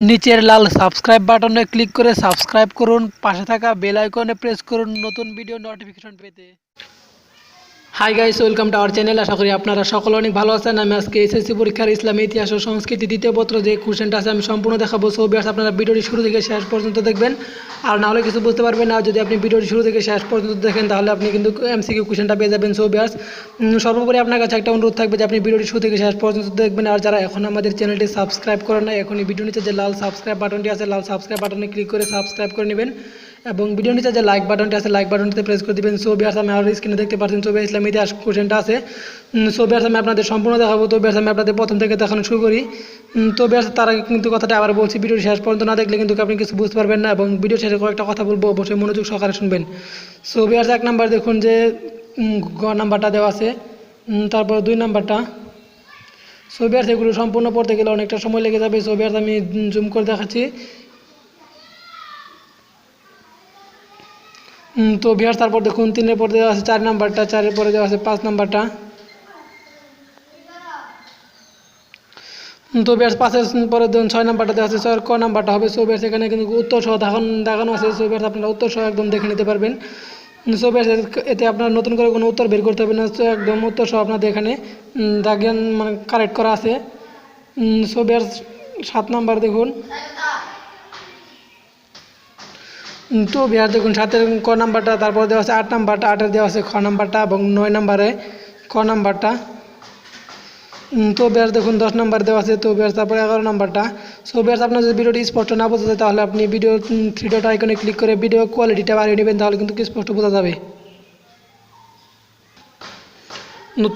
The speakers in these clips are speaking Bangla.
নিচের লাল সাবস্ক্রাইব বাটনে ক্লিক করে সাবস্ক্রাইব করুন, পাশে থাকা বেল আইকনে প্রেস করুন নতুন ভিডিও নোটিফিকেশন পেতে। Hi guys, welcome to our channel. আশা করি আপনারা সকলে অনেক ভালো আছেন। আমি আজকে এসএসসি পরীক্ষার ইসলামী ইতিহাস ও সংস্কৃতি দ্বিতীয় পত্র যে কোশ্চেনটা আছে আমি সম্পূর্ণ দেখাবো। সো ভিউয়ার্স, আপনারা ভিডিওটি শুরু থেকে শেষ পর্যন্ত দেখবেন, আর না হলে কিছু বুঝতে পারবেন না। যদি আপনি ভিডিওটি শুরু থেকে শেষ পর্যন্ত দেখেন তাহলে আপনি কিন্তু এমসিকিউ কোশ্চেনটা পেয়ে যাবেন। সো ভিউয়ার্স, সর্বোপরি আপনার কাছে একটা অনুরোধ থাকবে যে আপনি ভিডিওটি শুরু থেকে শেষ পর্যন্ত দেখবেন। আর যারা এখন আমাদের চ্যানেলটি সাবস্ক্রাইব করেন না, এখনই ভিডিও নিচে যে লাল সাবস্ক্রাইব বাটনটি আছে লাল সাবস্ক্রাইব বাটনে ক্লিক করে সাবস্ক্রাইব করে নেবেন, এবং ভিডিও নিচে যে লাইক বাটনটি আছে লাইক বাটনটিতে প্রেস করে দিবেন। সো ভিউয়ার্স, আমি আর স্ক্রিনে দেখতে পাচ্ছেন সো ভিউয়ার্স ইসলামী ইতিহাস কোশ্চেনটা আছে। সো ভিউয়ার্স, আমি আপনাদের সম্পূর্ণ দেখাবো। তো ভিউয়ার্স, আমি আপনাদের প্রথম থেকে দেখানো শুরু করি। তো ভিউয়ার্স, তার আগে কিন্তু কথাটা আবার বলছি, ভিডিও শেষ পর্যন্ত না দেখলে কিন্তু আপনি কিছু বুঝতে পারবেন না, এবং ভিডিও শেষে কয়েকটা কথা বলবো, অবশ্যই মনোযোগ সহকারে শুনবেন। সো ভিউয়ার্স, এক নাম্বার দেখুন যে গ নাম্বারটা দেওয়া আছে, তারপর 2 নাম্বারটা। সো ভিউয়ার্স, এগুলো সম্পূর্ণ পড়তে গেলে অনেকটা সময় লেগে যাবে। সো ভিউয়ার্স, আমি জুম করে দেখাচ্ছি। তো ভিউয়ার্স, তারপর দেখুন 3-এর পরে দেওয়া আছে 4 নাম্বারটা, 4-এর পরে দেওয়া আছে 5 নাম্বারটা। তো ভিউয়ার্স, 5-এর পরে দেখুন 6 নাম্বারটা দেওয়া আছে, 6-এর ক নাম্বারটা হবে। সো ভিউয়ার্স, এখানে কিন্তু উত্তর সহ দেখানো আছে। সো ভিউয়ার্স, আপনারা উত্তর সহ একদম দেখে নিতে পারবেন। সো ভিউয়ার্স, এতে আপনার নতুন করে কোনো উত্তর বের করতে হবে না, একদম উত্তর সহ আপনাদের এখানে দাগেন মানে কারেক্ট করা আছে। সো ভিউয়ার্স, 7 নাম্বার দেখুন। তো ভিউয়ার্স, দেখুন 7-এর ক নাম্বারটা, তারপর দেওয়া আছে 8 নাম্বারটা, 8-এর দেওয়া আছে খ নাম্বারটা, এবং 9 নাম্বারে ক নাম্বারটা। তো ভিউয়ার্স, দেখুন 10 নাম্বার দেওয়া আছে। তো ভিউয়ার্স, তারপরে 11 নাম্বারটা। সো ভিউয়ার্স, আপনার যদি ভিডিওটি স্পষ্ট না বোঝা যায় তাহলে আপনি ভিডিও 3 ডট আইকনে ক্লিক করে ভিডিও কোয়ালিটিটা বাড়িয়ে নেবেন, তাহলে কিন্তু স্পষ্ট বোঝা যাবে।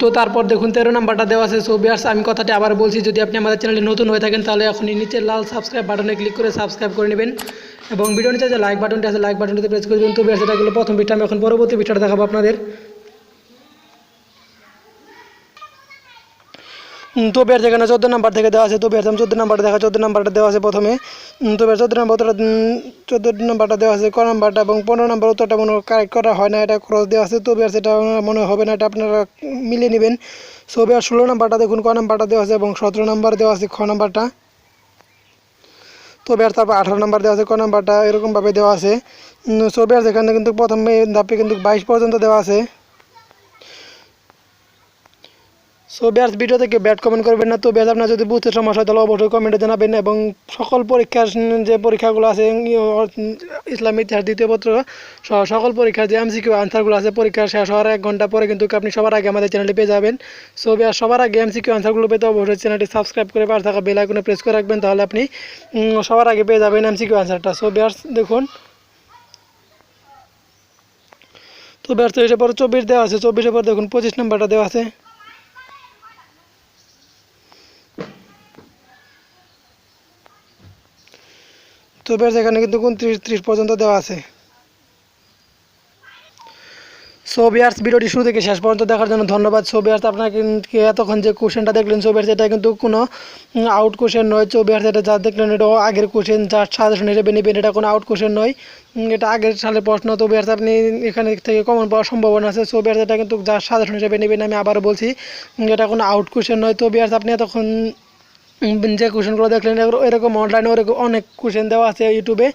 তো তারপর দেখুন 13 নাম্বারটা দেওয়া আছে। সো ভিউয়ার্স, আমি কথাটি আবার বলছি, যদি আপনি আমাদের চ্যানেলে নতুন হয়ে থাকেন তাহলে এখনই নিচের লাল সাবস্ক্রাইব বাটনে ক্লিক করে সাবস্ক্রাইব করে নেবেন, এবং ভিডিও নিচে যে লাইক বাটনটি আছে লাইক বাটনটিতে প্রেস করে দেবেন। তো ভিউয়ার্স, এটা হলো প্রথম ভিডিও। আমি এখন পরবর্তী ভিডিওটা দেখাবো আপনাদের। তো ভিউয়ার্স, এখানে 14 নাম্বার থেকে দেওয়া আছে। তো ভিউয়ার্স, আমি 14 নাম্বারটা দেখা 14 নাম্বারটা দেওয়া আছে প্রথমে। তো ভিউয়ার্স, 14 নাম্বারটা দেওয়া আছে ক নাম্বারটা, এবং 15 নাম্বার উত্তরটা মনে কারেক্ট করা হয় না, এটা ক্রস দেওয়া আছে। তো ভিউয়ার্স, এটা মনে হবে না, এটা আপনারা মিলিয়ে নেবেন। সো ভিউয়ার্স, 16 নাম্বারটা দেখুন ক নাম্বারটা দেওয়া আছে, এবং 17 নাম্বার দেওয়া আছে খ নাম্বারটা। তো ভিউয়ার্স, তারপর 18 নাম্বার দেওয়া আছে ক নাম্বারটা, এরকমভাবে দেওয়া আছে। সো ভিউয়ার্স, এখানে কিন্তু প্রথমে ধাপে কিন্তু 22 পর্যন্ত দেওয়া আছে। সো ভিউয়ার্স, ভিডিও থেকে ব্যাড কমেন্ট করবেন না। তো ভিউয়ার্স, আপনার যদি বুঝতে সমস্যা হয় তাহলে অবশ্যই কমেন্টে জানাবেন, এবং সকল পরীক্ষার যে পরীক্ষাগুলো আছে ইসলামী ইতিহাস দ্বিতীয় পত্র সহ সকল পরীক্ষার যে এমসিকিউ আনসারগুলো আছে পরীক্ষা শেষ হওয়ার 1 ঘন্টা পরে কিন্তু আপনি সবার আগে আমাদের চ্যানেলে পেয়ে যাবেন। সো ভিউয়ার্স, সবার আগে এমসিকিউ আনসারগুলো পেতে অবশ্যই চ্যানেলটি সাবস্ক্রাইব করে পাশে থাকা বেল আইকনে প্রেস করে রাখবেন, তাহলে আপনি সবার আগে পেয়ে যাবেন এমসিকিউ আনসারটা। সো ভিউয়ার্স, দেখুন। তো ভিউয়ার্স, 23-এর পরে 24 দেওয়া আছে। 24-এর পর দেখুন 25 নাম্বারটা দেওয়া আছে। তো ভিউয়ার্স, এখানে কিন্তু 29-30 পর্যন্ত দেওয়া আছে। সো ভিউয়ার্স, ভিডিওটি শুরু থেকে শেষ পর্যন্ত দেখার জন্য ধন্যবাদ। সো ভিউয়ার্স, আপনাকে এতক্ষণ যে কোশ্চেনটা দেখলেন, সো ভিউয়ার্স, এটা কিন্তু কোনো আউট কোশ্চেন নয়। সো ভিউয়ার্স, এটা যা দেখলেন এটা আগের কোশ্চেন, যার সাজেশন হিসেবে নেবেন, এটা কোনো আউট কোশ্চেন নয়, এটা আগের সালের প্রশ্ন। তো ভিউয়ার্স, আপনি এখানে থেকে কমন পাওয়ার সম্ভাবনা আছে। সো ভিউয়ার্স, এটা কিন্তু যার সাজেশন হিসেবে নেবেন, আমি আবারও বলছি, এটা কোনো আউট কোশ্চেন নয়। তো ভিউয়ার্স, আপনি এতক্ষণ যে কোশ্চেনগুলো দেখলেন এরকম অনলাইনে অনেক কোশ্চেন দেওয়া আছে ইউটিউবে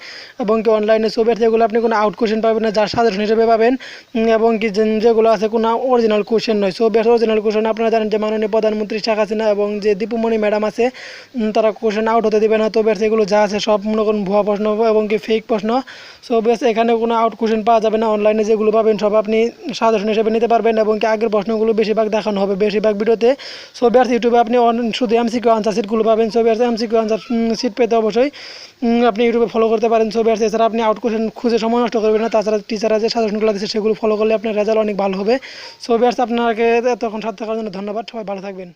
এবং কি অনলাইনে। সো ভিউয়ার্স, যেগুলো আপনি কোনো আউট কোশ্চেন পাবেন না, যার সাজেশন হিসেবে পাবেন, এবং কি যেগুলো আছে কোনো অরিজিনাল কোশ্চেন নয়। সো ভিউয়ার্স, অরিজিনাল কোশ্চেন আপনারা জানেন যে মাননীয় প্রধানমন্ত্রী শেখ হাসিনা এবং যে দীপুমণি ম্যাডাম আছে, তারা কোশ্চেন আউট হতে দেবে না। তো ভিউয়ার্স, এগুলো যা আছে সব মনে করুন ভুয়া প্রশ্ন এবং কি ফেক প্রশ্ন। সো ভিউয়ার্স, এখানে কোনো আউট কোশ্চেন পাওয়া যাবে না। অনলাইনে যেগুলো পাবেন সব আপনি সাজেশন হিসেবে নিতে পারবেন, এবং কি আগের প্রশ্নগুলো বেশিরভাগ দেখানো হবে বেশিরভাগ ভিডিওতে। সো ভিউয়ার্স, ইউটিউবে আপনি শুধু এমসিকিউ আনসার সিটগুলো পাবেন। So viewers, MCQ answer sheet পেতে অবশ্যই আপনি ইউটিউবে ফলো করতে পারেন। সো ভিউয়ার্স, এছাড়া আপনি আউট কোশ্চেন খুঁজে সময় নষ্ট করবেন না, তাছাড়া টিচাররা যে সাজেশনগুলো দিচ্ছে সেগুলো ফলো করলে আপনার রেজাল্ট অনেক ভালো হবে। সো ভিউয়ার্স, আপনাকে এতক্ষণ সাথে থাকার জন্য ধন্যবাদ। সবাই ভালো থাকবেন।